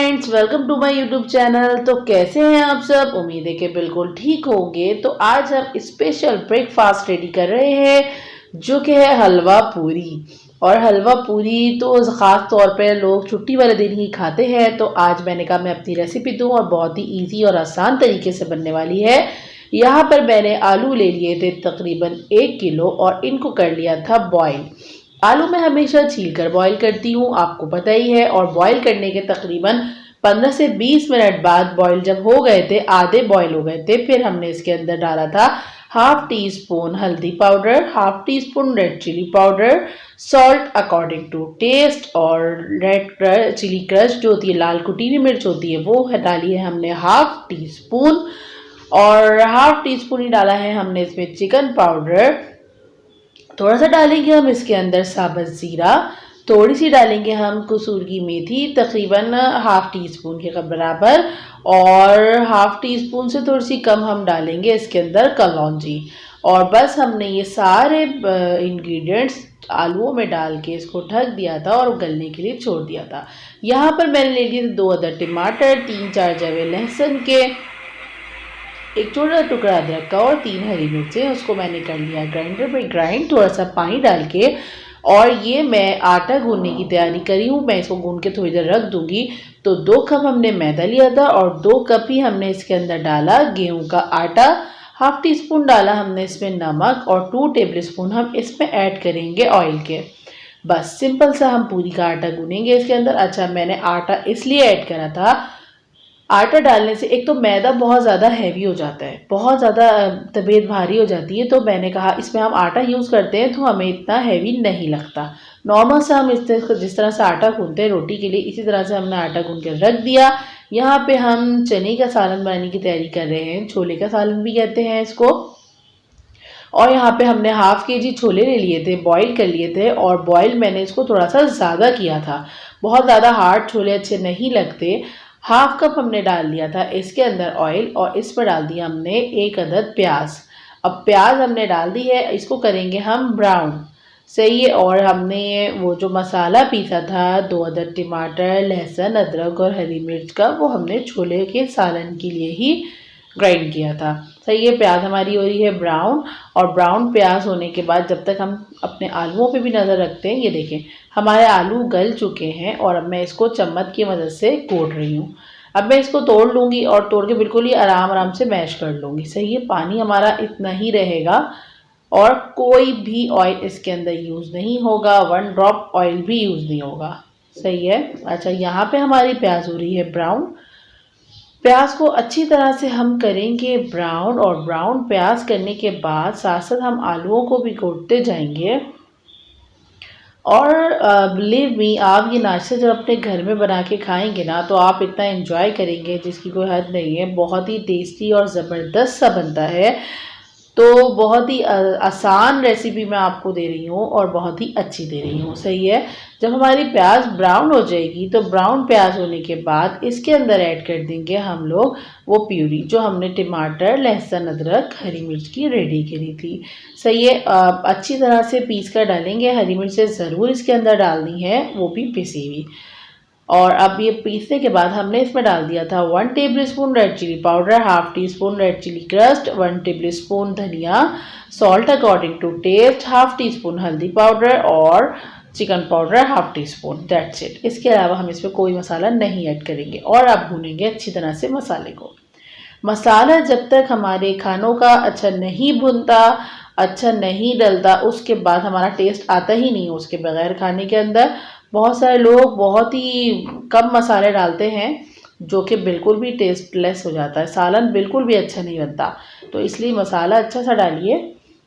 Friends, welcome to my YouTube channel. तो कैसे हैं आप सब? उम्मीद है कि बिल्कुल ठीक होंगे। तो आज हम स्पेशल ब्रेकफास्ट रेडी कर रहे हैं जो कि है हलवा पूरी। और हलवा पूरी तो ख़ास तौर पे लोग छुट्टी वाले दिन ही खाते हैं। तो आज मैंने कहा मैं अपनी रेसिपी दूं और बहुत ही इजी और आसान तरीके से बनने वाली है। यहाँ पर मैंने आलू ले लिए थे तकरीबन 1 किलो और इनको कर लिया था बॉईल। आलू मैं हमेशा छील कर बॉईल करती हूँ, आपको पता ही है। और बॉईल करने के तकरीबन 15 से 20 मिनट बाद बॉईल जब हो गए थे, आधे बॉईल हो गए थे, फिर हमने इसके अंदर डाला था हाफ टी स्पून हल्दी powder, half tea spoon red chilli powder, salt according to taste, और रेड चिली क्रश जो होती है, लाल कुटी हुई मिर्च होती है, वो डाली है हमने हाफ टी स्पून। और हाफ टी स्पून ही डाला है हमने इसमें चिकन पाउडर। थोड़ा सा डालेंगे हम इसके अंदर साबुत ज़ीरा, थोड़ी सी डालेंगे हम कसूर की मेथी, तकरीबन हाफ टी स्पून के बराबर। और हाफ टी स्पून से थोड़ी सी कम हम डालेंगे इसके अंदर कलौंजी। और बस हमने ये सारे इंग्रेडिएंट्स आलूओं में डाल के इसको ढक दिया था और गलने के लिए छोड़ दिया था। यहाँ पर मैंने ले लिए 2 अदद टमाटर, 3-4 जवे लहसुन के, एक छोटा टुकड़ा अदरक का और 3 हरी मिर्चें, उसको मैंने कर लिया ग्राइंडर में ग्राइंड, थोड़ा सा पानी डाल के। और ये मैं आटा गूंदने की तैयारी करी हूँ, मैं इसको गूंद के थोड़ी देर रख दूंगी। तो 2 कप हमने मैदा लिया था और 2 कप ही हमने इसके अंदर डाला गेहूं का आटा। हाफ टी स्पून डाला हमने इसमें नमक और 2 टेबल स्पून हम इसमें ऐड करेंगे ऑयल के। बस सिंपल सा हम पूरी का आटा गूनेंगे इसके अंदर। अच्छा, मैंने आटा इसलिए ऐड करा था, आटा डालने से एक तो मैदा बहुत ज़्यादा हैवी हो जाता है, बहुत ज़्यादा तबीयत भारी हो जाती है। तो मैंने कहा इसमें हम आटा यूज़ करते हैं तो हमें इतना हैवी नहीं लगता। नॉर्मल से हम जिस तरह से आटा गूंथते हैं रोटी के लिए, इसी तरह से हमने आटा गूंथ कर रख दिया। यहाँ पे हम चने का सालन बनाने की तैयारी कर रहे हैं, छोले का सालन भी कहते हैं इसको। और यहाँ पे हमने हाफ केजी छोले ले लिए थे, बॉईल कर लिए थे। और बॉईल मैंने इसको थोड़ा सा ज़्यादा किया था, बहुत ज़्यादा हार्ड छोले अच्छे नहीं लगते। हाफ कप हमने डाल दिया था इसके अंदर ऑयल और इस पर डाल दिया हमने 1 अदद प्याज। अब प्याज हमने डाल दी है, इसको करेंगे हम ब्राउन, सही है। और हमने वो जो मसाला पीसा था 2 अदद टमाटर, लहसुन, अदरक और हरी मिर्च का, वो हमने छोले के सालन के लिए ही ग्राइंड किया था, सही है। प्याज हमारी हो रही है ब्राउन। और ब्राउन प्याज होने के बाद जब तक हम अपने आलूओं पे भी नज़र रखते हैं, ये देखें हमारे आलू गल चुके हैं। और अब मैं इसको चम्मच की मदद से कोट रही हूँ। अब मैं इसको तोड़ लूँगी और तोड़ के बिल्कुल ही आराम आराम से मैश कर लूँगी, सही है। पानी हमारा इतना ही रहेगा और कोई भी ऑयल इसके अंदर यूज़ नहीं होगा, 1 ड्रॉप ऑयल भी यूज़ नहीं होगा, सही है। अच्छा, यहाँ पे हमारी प्याज हो रही है ब्राउन। प्याज को अच्छी तरह से हम करेंगे ब्राउन। और ब्राउन प्याज करने के बाद साथ साथ हम आलूओं को भी कोटते जाएंगे। और बिलीव मी, आप ये नाश्ता जब अपने घर में बना के खाएंगे ना, तो आप इतना एंजॉय करेंगे जिसकी कोई हद नहीं है। बहुत ही टेस्टी और ज़बरदस्त सा बनता है। तो बहुत ही आसान रेसिपी मैं आपको दे रही हूँ और बहुत ही अच्छी दे रही हूँ, सही है। जब हमारी प्याज ब्राउन हो जाएगी, तो ब्राउन प्याज होने के बाद इसके अंदर ऐड कर देंगे हम लोग वो प्यूरी जो हमने टमाटर, लहसुन, अदरक, हरी मिर्च की रेडी करी थी, सही है। अच्छी तरह से पीस कर डालेंगे, हरी मिर्चें ज़रूर इसके अंदर डालनी है, वो भी पिसी हुई। और अब ये पीसने के बाद हमने इसमें डाल दिया था 1 table spoon red chilli powder, half tea spoon red chili crust, 1 table spoon धनिया, salt according to taste, half tea spoon हल्दी पाउडर और chicken powder half T spoon, that's it. इसके अलावा हम इसमें कोई मसाला नहीं ऐड करेंगे। और अब भूनेंगे अच्छी तरह से मसाले को। मसाला जब तक हमारे खानों का अच्छा नहीं भुनता, अच्छा नहीं डलता, उसके बाद हमारा टेस्ट आता ही नहीं उसके बगैर खाने के अंदर। बहुत सारे लोग बहुत ही कम मसाले डालते हैं जो कि बिल्कुल भी टेस्टलेस हो जाता है, सालन बिल्कुल भी अच्छा नहीं बनता। तो इसलिए मसाला अच्छा सा डालिए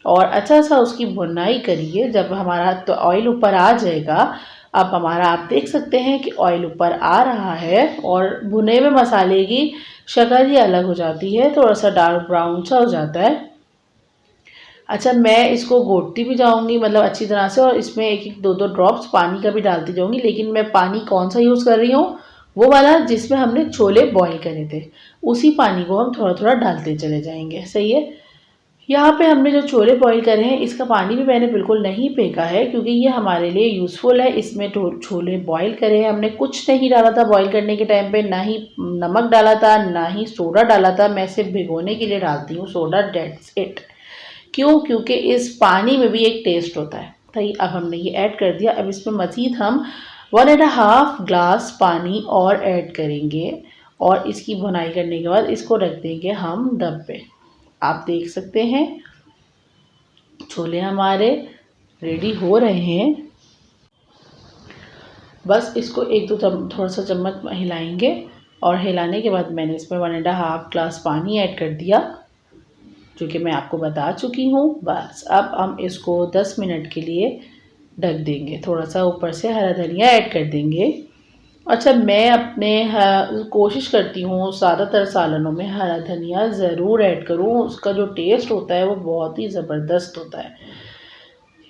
और अच्छा सा उसकी भुनाई करिए। जब हमारा तो ऑयल ऊपर आ जाएगा, अब हमारा आप देख सकते हैं कि ऑयल ऊपर आ रहा है और भुने में मसाले की शक्ल ही अलग हो जाती है, थोड़ा सा डार्क ब्राउन सा हो जाता है। अच्छा, मैं इसको घोटती भी जाऊंगी, मतलब अच्छी तरह से, और इसमें 1-1, 2-2 ड्रॉप्स पानी का भी डालती जाऊंगी। लेकिन मैं पानी कौन सा यूज़ कर रही हूँ, वो वाला जिसमें हमने छोले बॉईल करे थे, उसी पानी को हम थोड़ा थोड़ा डालते चले जाएंगे, सही है। यहाँ पे हमने जो छोले बॉईल करे हैं इसका पानी भी मैंने बिल्कुल नहीं फेंका है, क्योंकि ये हमारे लिए यूज़फुल है। इसमें छोले बॉईल करे हैं, हमने कुछ नहीं डाला था बॉईल करने के टाइम पे, ना ही नमक डाला था ना ही सोडा डाला था। मैं सिर्फ भिगोने के लिए डालती हूँ सोडा, डेट्स इट। क्यों? क्योंकि इस पानी में भी एक टेस्ट होता है। सही, अब हमने ये ऐड कर दिया। अब इसमें मज़ीद हम 1.5 ग्लास पानी और ऐड करेंगे और इसकी भुनाई करने के बाद इसको रख देंगे हम दम पे। आप देख सकते हैं छोले हमारे रेडी हो रहे हैं। बस इसको एक दो थोड़ा सा चम्मच हिलाएंगे और हिलाने के बाद मैंने इसमें 1.5 ग्लास पानी ऐड कर दिया, जो कि मैं आपको बता चुकी हूँ। बस अब हम इसको 10 मिनट के लिए ढक देंगे। थोड़ा सा ऊपर से हरा धनिया ऐड कर देंगे। अच्छा, मैं अपने कोशिश करती हूँ ज़्यादातर सालनों में हरा धनिया ज़रूर ऐड करूँ। उसका जो टेस्ट होता है वो बहुत ही ज़बरदस्त होता है।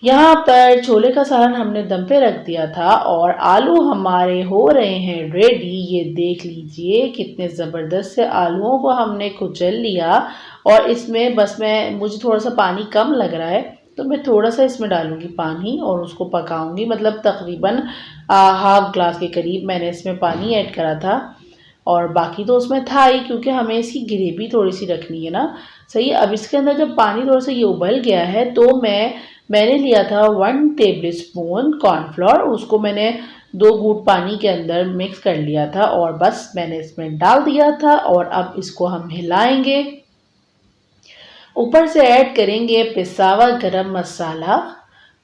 यहाँ पर छोले का सालन हमने दम पे रख दिया था और आलू हमारे हो रहे हैं रेडी। ये देख लीजिए कितने ज़बरदस्त से आलूओं को हमने कुचल लिया और इसमें बस मुझे थोड़ा सा पानी कम लग रहा है, तो मैं थोड़ा सा इसमें डालूंगी पानी और उसको पकाऊंगी। मतलब तकरीबन हाफ ग्लास के करीब मैंने इसमें पानी ऐड करा था और बाकी तो उसमें था ही, क्योंकि हमें इसकी ग्रेवी थोड़ी सी रखनी है ना। सही, अब इसके अंदर जब पानी थोड़ा सा ये उबल गया है तो मैंने लिया था 1 टेबल स्पून कॉर्नफ्लोर। उसको मैंने 2 घूंट पानी के अंदर मिक्स कर लिया था और बस मैंने इसमें डाल दिया था और अब इसको हम हिलाएंगे। ऊपर से ऐड करेंगे पिसा हुआ गरम मसाला,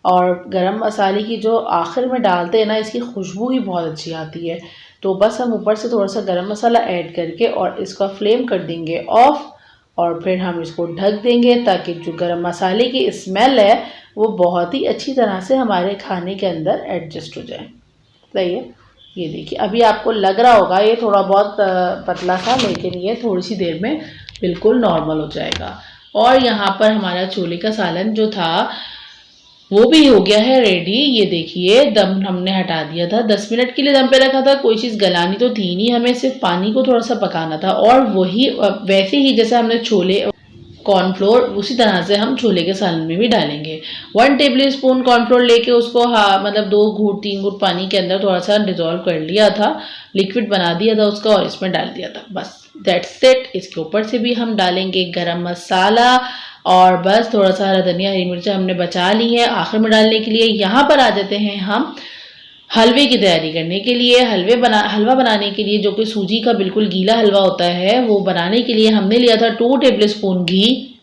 और गरम मसाले की जो आखिर में डालते हैं ना, इसकी खुशबू ही बहुत अच्छी आती है। तो बस हम ऊपर से थोड़ा सा गरम मसाला ऐड करके और इसका फ्लेम कर देंगे ऑफ और फिर हम इसको ढक देंगे, ताकि जो गरम मसाले की स्मेल है वो बहुत ही अच्छी तरह से हमारे खाने के अंदर एडजस्ट हो जाए। सही है, ये देखिए अभी आपको लग रहा होगा ये थोड़ा बहुत पतला सा, लेकिन ये थोड़ी सी देर में बिल्कुल नॉर्मल हो जाएगा। और यहाँ पर हमारा छोले का सालन जो था वो भी हो गया है रेडी। ये देखिए दम हमने हटा दिया था, 10 मिनट के लिए दम पे रखा था। कोई चीज़ गलानी तो थी नहीं, हमें सिर्फ पानी को थोड़ा सा पकाना था। और वही वैसे ही जैसे हमने छोले कॉर्नफ्लोर, उसी तरह से हम छोले के सालन में भी डालेंगे। 1 टेबल स्पून कॉर्नफ्लोर लेके उसको मतलब 2 घूंट 3 घूंट पानी के अंदर थोड़ा सा डिजोल्व कर लिया था, लिक्विड बना दिया था उसका और इसमें डाल दिया था। बस दैट्स इट। इसके ऊपर से भी हम डालेंगे गरम मसाला और बस थोड़ा सा हरा धनिया, हरी मिर्च हमने बचा ली है आखिर में डालने के लिए। यहाँ पर आ जाते हैं हम हलवे की तैयारी करने के लिए। हलवा बनाने के लिए, जो कि सूजी का बिल्कुल गीला हलवा होता है, वो बनाने के लिए हमने लिया था 2 टेबल स्पून घी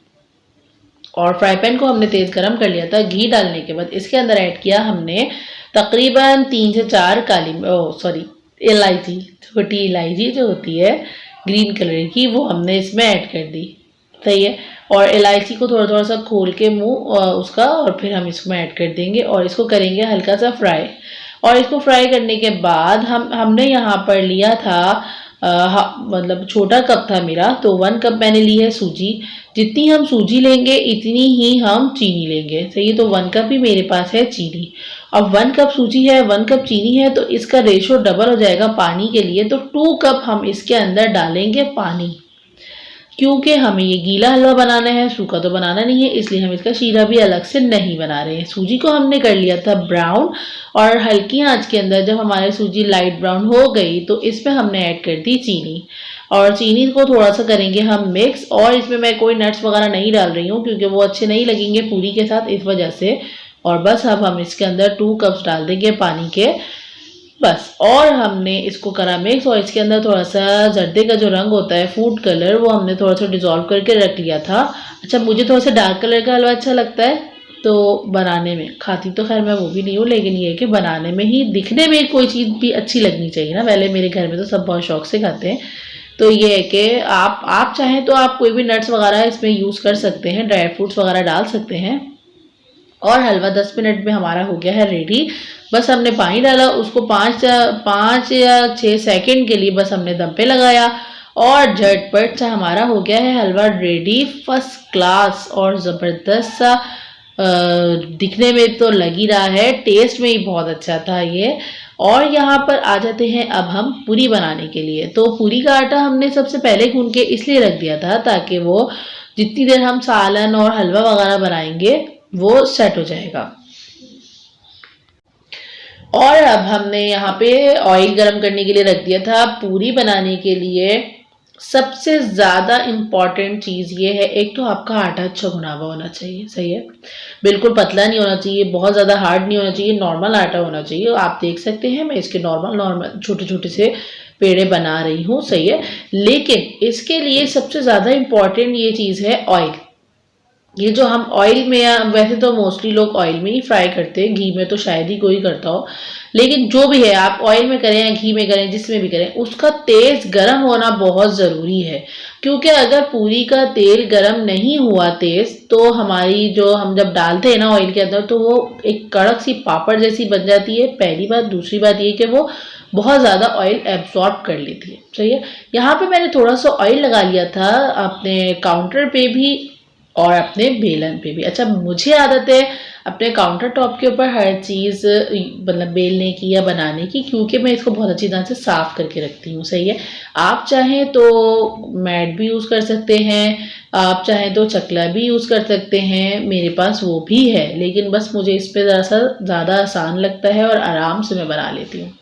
और फ्राई पैन को हमने तेज़ गरम कर लिया था। घी डालने के बाद इसके अंदर ऐड किया हमने तकरीबन 3 से 4 इलायची, छोटी इलायची जो होती है ग्रीन कलर की, वो हमने इसमें ऐड कर दी। सही है, और इलायची को थोड़ा थोड़ा सा खोल के मुंह उसका, और फिर हम इसमें ऐड कर देंगे और इसको करेंगे हल्का सा फ्राई। और इसको फ्राई करने के बाद हमने यहाँ पर लिया था मतलब छोटा कप था मेरा, तो 1 कप मैंने ली है सूजी। जितनी हम सूजी लेंगे इतनी ही हम चीनी लेंगे। सही है, तो 1 कप ही मेरे पास है चीनी। अब 1 कप सूजी है, 1 कप चीनी है, तो इसका रेशो डबल हो जाएगा पानी के लिए। तो 2 कप हम इसके अंदर डालेंगे पानी, क्योंकि हमें ये गीला हलवा बनाना है, सूखा तो बनाना नहीं है, इसलिए हम इसका शीरा भी अलग से नहीं बना रहे हैं। सूजी को हमने कर लिया था ब्राउन और हल्की आंच के अंदर जब हमारी सूजी लाइट ब्राउन हो गई तो इसमें हमने ऐड कर दी चीनी, और चीनी को थोड़ा सा करेंगे हम मिक्स। और इसमें मैं कोई नट्स वगैरह नहीं डाल रही हूँ, क्योंकि वो अच्छे नहीं लगेंगे पूरी के साथ, इस वजह से। और बस अब हम इसके अंदर 2 कप्स डाल देंगे पानी के, बस। और हमने इसको करा मिक्स, और इसके अंदर थोड़ा सा जर्दे का जो रंग होता है, फूड कलर, वो हमने थोड़ा सा डिजोल्व करके रख लिया था। अच्छा, मुझे थोड़ा सा डार्क कलर का हलवा अच्छा लगता है, तो बनाने में, खाती तो खैर मैं वो भी नहीं हूँ, लेकिन ये है कि बनाने में ही, दिखने में कोई चीज़ भी अच्छी लगनी चाहिए ना। पहले मेरे घर में तो सब बहुत शौक से खाते हैं। तो ये है कि आप चाहें तो आप कोई भी नट्स वगैरह इसमें यूज़ कर सकते हैं, ड्राई फ्रूट्स वगैरह डाल सकते हैं। और हलवा 10 मिनट में हमारा हो गया है रेडी। बस हमने पानी डाला, उसको 5 या 6 सेकंड के लिए बस हमने दम पे लगाया और झटपट सा हमारा हो गया है हलवा रेडी। फर्स्ट क्लास और ज़बरदस्त सा दिखने में तो लग ही रहा है, टेस्ट में ही बहुत अच्छा था ये। और यहाँ पर आ जाते हैं अब हम पूरी बनाने के लिए। तो पूरी का आटा हमने सबसे पहले गूंद के इसलिए रख दिया था ताकि वो जितनी देर हम सालन और हलवा वगैरह बनाएंगे वो सेट हो जाएगा। और अब हमने यहाँ पे ऑयल गरम करने के लिए रख दिया था। पूरी बनाने के लिए सबसे ज़्यादा इम्पॉर्टेंट चीज़ ये है, एक तो आपका आटा अच्छा भुना हुआ होना चाहिए, सही है, बिल्कुल पतला नहीं होना चाहिए, बहुत ज़्यादा हार्ड नहीं होना चाहिए, नॉर्मल आटा होना चाहिए। आप देख सकते हैं मैं इसके नॉर्मल छोटे छोटे से पेड़े बना रही हूँ, सही है। लेकिन इसके लिए सबसे ज़्यादा इम्पॉर्टेंट ये चीज़ है ऑयल। ये जो हम ऑयल में, वैसे तो मोस्टली लोग ऑयल में ही फ्राई करते हैं, घी में तो शायद ही कोई करता हो, लेकिन जो भी है आप ऑयल में करें या घी में करें, जिसमें भी करें, उसका तेज गर्म होना बहुत ज़रूरी है। क्योंकि अगर पूरी का तेल गर्म नहीं हुआ तेज, तो हमारी जो हम जब डालते हैं ना ऑयल के अंदर, तो वो एक कड़क सी पापड़ जैसी बन जाती है, पहली बात। दूसरी बात ये कि वो बहुत ज़्यादा ऑयल एब्जॉर्ब कर लेती है, सही है। यहाँ पे मैंने थोड़ा सा ऑयल लगा लिया था अपने काउंटर पे भी और अपने बेलन पे भी। अच्छा, मुझे आदत है अपने काउंटर टॉप के ऊपर हर चीज़ मतलब बेलने की या बनाने की, क्योंकि मैं इसको बहुत अच्छी तरह से साफ़ करके रखती हूँ, सही है। आप चाहें तो मैट भी यूज़ कर सकते हैं, आप चाहें तो चकला भी यूज़ कर सकते हैं, मेरे पास वो भी है, लेकिन बस मुझे इस पर ज़रा सा ज़्यादा आसान लगता है और आराम से मैं बना लेती हूँ,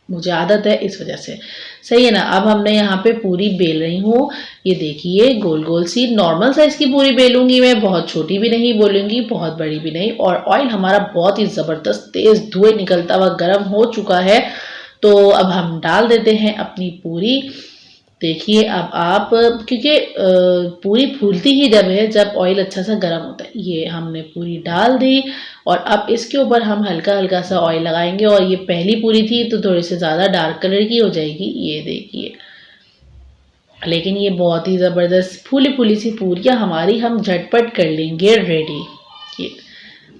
मुझे आदत है इस वजह से, सही है ना। अब हमने यहाँ पे पूरी बेल रही हूँ, ये देखिए गोल गोल सी नॉर्मल साइज की पूरी बेलूंगी मैं, बहुत छोटी भी नहीं बोलूंगी, बहुत बड़ी भी नहीं। और ऑयल हमारा बहुत ही ज़बरदस्त तेज धुएं निकलता हुआ गर्म हो चुका है, तो अब हम डाल देते हैं अपनी पूरी। देखिए अब आप, क्योंकि पूरी फूलती ही जब है जब ऑयल अच्छा सा गर्म होता है। ये हमने पूरी डाल दी और अब इसके ऊपर हम हल्का हल्का सा ऑयल लगाएंगे। और ये पहली पूरी थी तो थोड़ी सी ज़्यादा डार्क कलर की हो जाएगी, ये देखिए। लेकिन ये बहुत ही ज़बरदस्त फूली फूली सी पूरियाँ हमारी हम झटपट कर लेंगे रेडी। ये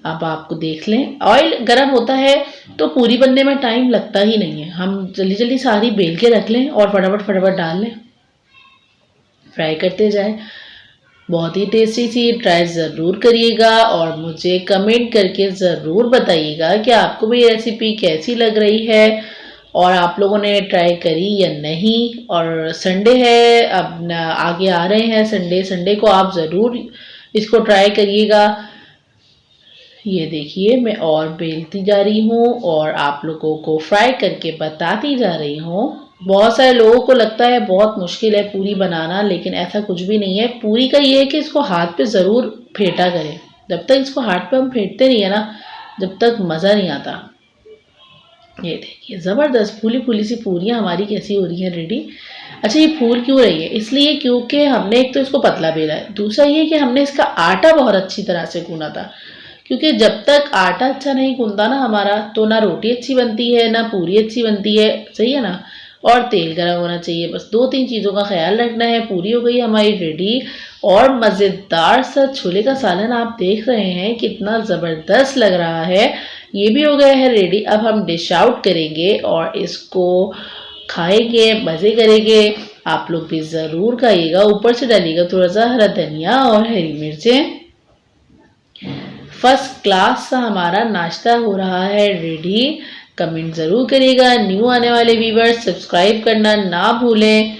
अब आपको देख लें, ऑयल गर्म होता है तो पूरी बनने में टाइम लगता ही नहीं है, हम जल्दी जल्दी सारी बेल के रख लें और फटाफट फटाफट डाल लें, फ्राई करते जाएं। बहुत ही टेस्टी सी, ट्राई ज़रूर करिएगा और मुझे कमेंट करके ज़रूर बताइएगा कि आपको भी रेसिपी कैसी लग रही है और आप लोगों ने ट्राई करी या नहीं। और संडे है, अब आगे आ रहे हैं संडे, संडे को आप ज़रूर इसको ट्राई करिएगा। ये देखिए मैं और बेलती जा रही हूँ और आप लोगों को फ्राई करके बताती जा रही हूँ। बहुत सारे लोगों को लगता है बहुत मुश्किल है पूरी बनाना, लेकिन ऐसा कुछ भी नहीं है। पूरी का ये है कि इसको हाथ पे ज़रूर फेंटा करें, जब तक इसको हाथ पे हम फेंटते नहीं है ना, जब तक मज़ा नहीं आता। ये देखिए ज़बरदस्त फूली फूली सी पूरियाँ हमारी कैसी हो रही हैं रेडी। अच्छा, ये फूल क्यों रही है? इसलिए क्योंकि हमने एक तो इसको पतला बेला है, दूसरा ये कि हमने इसका आटा बहुत अच्छी तरह से गूना था। क्योंकि जब तक आटा अच्छा नहीं गूंदा ना हमारा, तो ना रोटी अच्छी बनती है ना पूरी अच्छी बनती है, सही है ना। और तेल गर्म होना चाहिए, बस 2-3 चीज़ों का ख्याल रखना है। पूरी हो गई हमारी रेडी और मज़ेदार सा छोले का सालन आप देख रहे हैं कितना ज़बरदस्त लग रहा है, ये भी हो गया है रेडी। अब हम डिश आउट करेंगे और इसको खाएंगे, मज़े करेंगे। आप लोग भी ज़रूर खाइएगा, ऊपर से डालिएगा थोड़ा सा हरा धनिया और हरी मिर्चें। फर्स्ट क्लास सा हमारा नाश्ता हो रहा है रेडी। कमेंट ज़रूर करिएगा, न्यू आने वाले व्यूअर्स सब्सक्राइब करना ना भूलें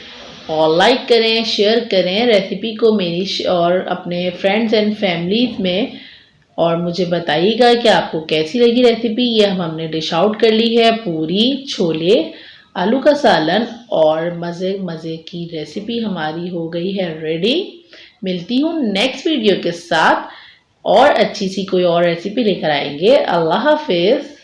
और लाइक करें, शेयर करें रेसिपी को मेरी और अपने फ्रेंड्स एंड फैमिलीज में। और मुझे बताइएगा कि आपको कैसी लगी रेसिपी। ये हमने डिश आउट कर ली है, पूरी, छोले, आलू का सालन और मज़े मज़े की रेसिपी हमारी हो गई है रेडी। मिलती हूँ नेक्स्ट वीडियो के साथ और अच्छी सी कोई और रेसिपी लेकर आएंगे। अल्लाह हाफिज़।